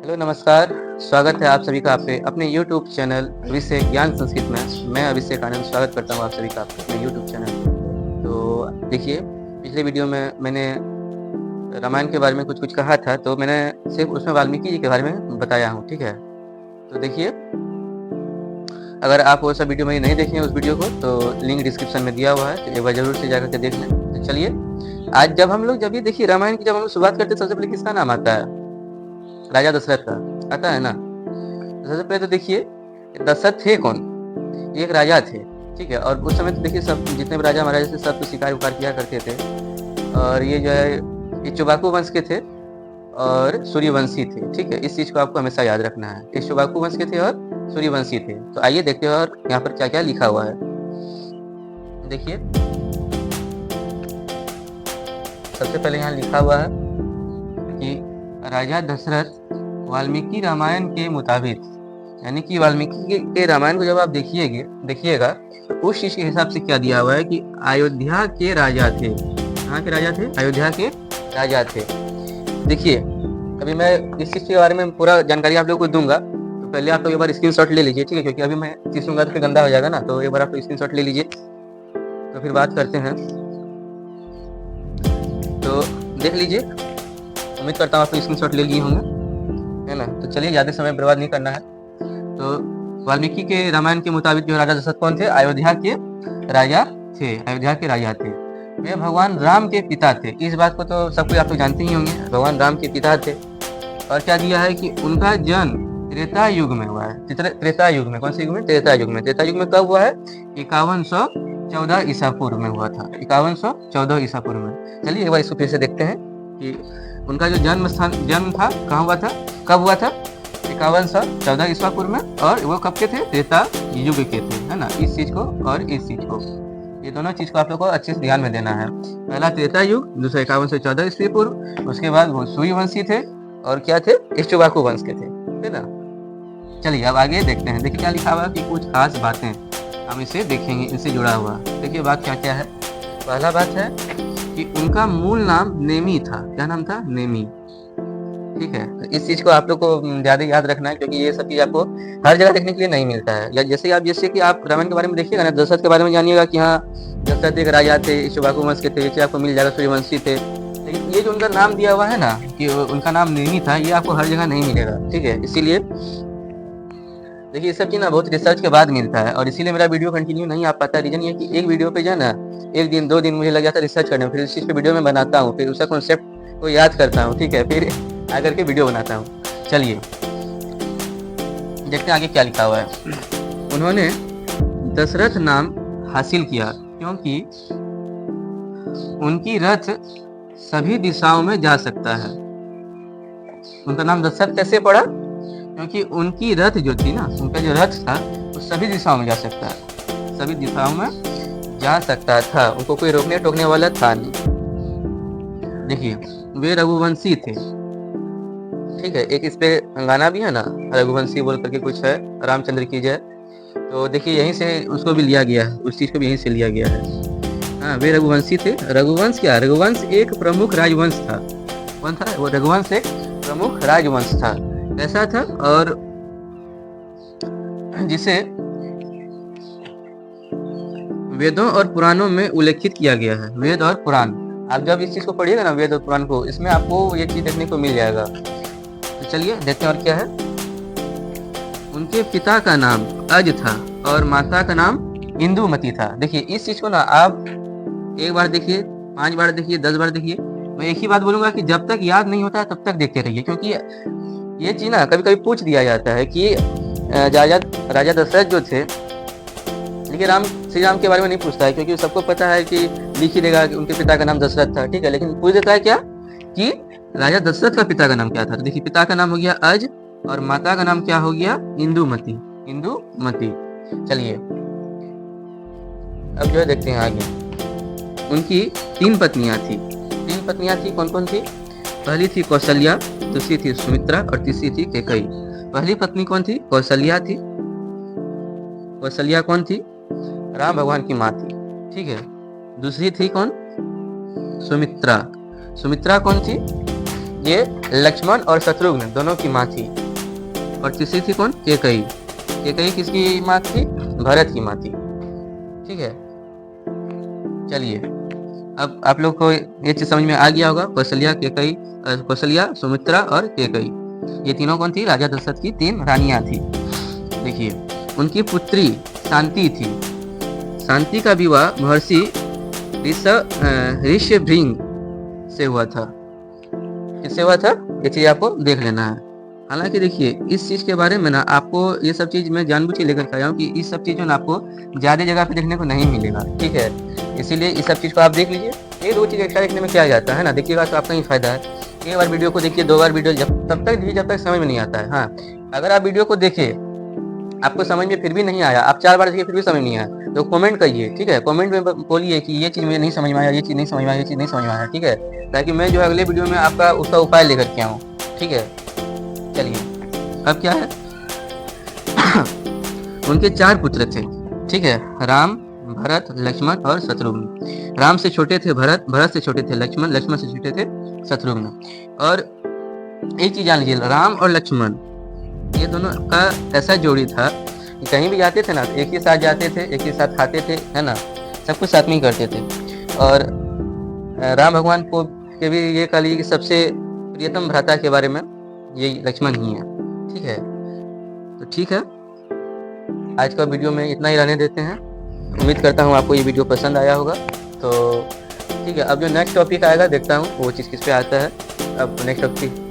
Hello नमस्कार। स्वागत है आप सभी का आपके अपने यूट्यूब चैनल अभिषेक ज्ञान संस्कृत में। मैं अभिषेक आनंद स्वागत करता हूँ आप सभी का आपके अपने यूट्यूब चैनल। तो देखिए, पिछले वीडियो में मैंने रामायण के बारे में कुछ कहा था, तो मैंने सिर्फ उसमें वाल्मीकि जी के बारे में बताया हूँ, ठीक है। तो देखिए, अगर आप वो सब वीडियो मेरी नहीं देखे हैं उस वीडियो को, तो लिंक डिस्क्रिप्शन में दिया हुआ है, तो एक बार जरूर से जाकर के देख लें। तो चलिए, आज जब ये देखिए रामायण की जब हम शुरुआत करते हैं, सबसे पहले किसका नाम आता है? राजा दशरथ का आता है ना। सबसे पहले तो देखिए, दशरथ थे कौन? ये एक राजा थे, ठीक है। और उस समय तो देखिए, सब जितने भी राजा महाराजा थे सब तो शिकार उकार किया करते थे। और ये जो है, ये चुबाकू वंश के थे और सूर्यवंशी थे, ठीक है। इस चीज को आपको हमेशा याद रखना है, ये चुबाकू वंश के थे और सूर्यवंशी थे। तो आइए देखते हैं और यहाँ पर क्या क्या लिखा हुआ है। देखिए, सबसे पहले यहाँ लिखा हुआ है कि राजा दशरथ वाल्मीकि रामायण के मुताबिक, यानी कि वाल्मीकि के रामायण को जब आप देखिएगा तो उस चीज के हिसाब से क्या दिया हुआ है कि अयोध्या के राजा थे। कहाँ के राजा थे? अयोध्या के राजा थे। देखिए, अभी मैं इस चीज के बारे में पूरा जानकारी आप लोगों को दूंगा, तो पहले आप लोग एक बार स्क्रीनशॉट ले लीजिए, ठीक है। क्योंकि अभी मैं चीज दूंगा तो फिर गंदा हो जाएगा ना, तो एक बार आप लोग स्क्रीनशॉट ले लीजिए, तो फिर बात करते हैं। तो देख लीजिए, उम्मीद करता हूँ आप लोग स्क्रीनशॉट ले लिए होंगे, है ना। तो चलिए, ज़्यादा समय बर्बाद नहीं करना है। तो वाल्मीकि के रामायण के मुताबिक जो राजा दशरथ कौन थे? अयोध्या के राजा थे। अयोध्या के राजा थे। वे भगवान राम के पिता थे। इस बात को तो सब कोई आप लोग जानते ही होंगे, भगवान राम के पिता थे। और क्या दिया है कि उनका जन्म त्रेता युग में हुआ है। त्रेता युग में, कौन से युग में? त्रेता युग में। त्रेता युग में कब हुआ है? 5114 ईसा पूर्व में हुआ था। 5114 ईसा पूर्व में। चलिए एक बार इसको फिर से देखते हैं कि उनका जो जन्म था कहाँ हुआ था, कब हुआ था? 5114 ईसा पूर्व में। और वो कब के थे? त्रेता युग के थे, है ना। इस चीज को और इस चीज को, ये दोनों चीज को आप लोग को अच्छे से ध्यान में देना है। पहला त्रेता युग, दूसरा 5114 ईस्वी पूर्व। उसके बाद वो सूर्यवंशी थे और क्या थे? इक्ष्वाकु वंश के थे, है ना। चलिए अब आगे देखते हैं। देखिए क्या लिखा हुआ है कि कुछ खास बातें हम इसे देखेंगे, इनसे जुड़ा हुआ। देखिए बात क्या क्या है। पहला बात है कि उनका मूल नाम नेमी था। क्या नाम था? नेमी, ठीक है। तो इस चीज को आप लोग को ज्यादा याद रखना है, क्योंकि ये सब चीज आपको हर जगह देखने के लिए नहीं मिलता है। या जैसे कि आप रामायण के बारे में देखिएगा ना, दशरथ के बारे में जानिएगा कि हाँ दशरथ एक राजा थे, इक्ष्वाकु वंश के थे, ये आपको मिल जाएगा, सूर्यवंशी थे। लेकिन ये जो उनका नाम दिया हुआ है ना कि उनका नाम नेमी था, ये आपको हर जगह नहीं मिलेगा, ठीक है। इसीलिए देखिए, ये सब चीज ना बहुत रिसर्च के बाद मिलता है, और इसीलिए मेरा वीडियो कंटिन्यू नहीं आ पाता। रीजन ये कि एक वीडियो पे जो है ना, एक दिन 2 दिन मुझे लग जाता है रिसर्च करने में, फिर इस चीज पे वीडियो में बनाता हूँ, फिर उसका कॉन्सेप्ट को याद करता हूँ, ठीक है, फिर आकर के वीडियो बनाता हूँ। चलिए देखते हैं आगे क्या लिखा हुआ है। उन्होंने दशरथ नाम हासिल किया क्योंकि उनकी रथ सभी दिशाओं में जा सकता है। उनका नाम दशरथ कैसे पड़ा? क्योंकि उनकी रथ जो थी ना, उनका जो रथ था वो सभी दिशाओं में जा सकता है, सभी दिशाओं में जा सकता था। उनको कोई रोकने टोकने वाला था नहीं। देखिए, वे रघुवंशी थे, ठीक है। एक इस पे गाना भी है ना, रघुवंशी बोल करके कुछ है, रामचंद्र की जय। तो देखिए यहीं से उसको भी लिया गया है, उस चीज को भी यहीं से लिया गया है। हाँ, वे रघुवंशी थे। रघुवंश क्या? रघुवंश एक प्रमुख राजवंश था। कौन था वो? रघुवंश एक प्रमुख राजवंश था। ऐसा था और जिसे वेदों और पुराणों में उल्लेखित किया गया है। वेद और पुराण, आप जब इस चीज को पढ़िएगा ना, वेद और पुराण को, इसमें आपको ये चीज देखने को मिल जाएगा। तो चलिए देखते हैं और क्या है। उनके पिता का नाम अज था और माता का नाम इंदुमती था। देखिए इस चीज को ना आप एक बार देखिए, 5 बार देखिए, 10 बार देखिए। मैं एक ही बात बोलूंगा कि जब तक याद नहीं होता तब तक देखते रहिए, क्योंकि ये चीज ना कभी कभी पूछ दिया जाता है कि राजा दशरथ जो थे, लेकिन श्री राम के बारे में नहीं पूछता है, क्योंकि सबको पता है कि लिख ही देगा कि उनके पिता का नाम दशरथ था, ठीक है। लेकिन पूछ देता है क्या कि राजा दशरथ का पिता का नाम क्या था। तो देखिए, पिता का नाम हो गया अज और माता का नाम क्या हो गया? इंदुमती। इंदुमती। चलिए अब जो है देखते हैं आगे। उनकी 3 पत्नियां थी। 3 पत्नियां थी, कौन कौन थी? पहली थी कौशल्या, दूसरी थी सुमित्रा और तीसरी थी कैकेयी। पहली पत्नी कौन थी? कौशल्या थी। कौशल्या कौन थी? राम भगवान की माँ थी, ठीक है। दूसरी थी कौन? सुमित्रा। सुमित्रा कौन थी? ये लक्ष्मण और शत्रुघ्न दोनों की माँ थी। और तीसरी थी कौन, कैकेयी। कैकेयी किसकी माँ थी, भरत की माँ थी। ठीक है, चलिए अब आप लोग को ये चीज समझ में आ गया होगा। कौशल्या, कैकेयी, कौशल्या, सुमित्रा और कैकेयी, ये तीनों कौन थी, राजा दशरथ की 3 रानियां थी। देखिए उनकी पुत्री शांति थी। शांति का विवाह महर्षि ऋषभृंग से हुआ था। किससे हुआ था, ये चीज आपको देख लेना है। हालांकि देखिए इस चीज के बारे में ना आपको ये सब चीज मैं जानबूझ के लेकर के आया हूँ कि इस सब चीज में आपको ज्यादा जगह पे देखने को नहीं मिलेगा। ठीक है, इसीलिए इस सब चीज को आप देख लीजिए। ये 2 चीज एक्स्ट्रा देखने में क्या जाता है ना, देखिएगा तो आपका ही फायदा है। एक बार वीडियो को देखिए, 2 बार वीडियो तब तक समझ में नहीं आता है। हाँ, अगर आप वीडियो को देखे आपको समझ में फिर भी नहीं आया, आप 4 बार देखिए फिर भी समझ नहीं आया, तो कमेंट करिए। ठीक है, कमेंट में बोलिए कि ये चीज़ मुझे नहीं समझ में आया, ये चीज़ नहीं समझ में आया, ये चीज़ नहीं समझ में आया। ठीक है, ताकि मैं जो है अगले वीडियो में आपका उसका उपाय लेकर के आऊँ। ठीक है, चलिए अब क्या है उनके 4 पुत्र थे। ठीक है, राम, भरत, लक्ष्मण और शत्रुघ्न। राम से छोटे थे भरत, भरत से छोटे थे लक्ष्मण, लक्ष्मण से छोटे थे शत्रुघ्न। और एक चीज जान लीजिए, राम और लक्ष्मण ये दोनों का ऐसा जोड़ी था कि कहीं भी जाते थे ना, एक ही साथ जाते थे, एक ही साथ खाते थे, है ना, सब कुछ साथ में ही करते थे। और राम भगवान को के भी ये कह लीजिए कि सबसे प्रियतम भ्राता के बारे में ये लक्ष्मण ही है। ठीक है, तो ठीक है, आज का वीडियो में इतना ही रहने देते हैं। उम्मीद करता हूँ आपको ये वीडियो पसंद आया होगा। तो ठीक है, अब जो नेक्स्ट टॉपिक आएगा देखता हूँ वो चीज़ किस पे आता है। अब नेक्स्ट टॉपिक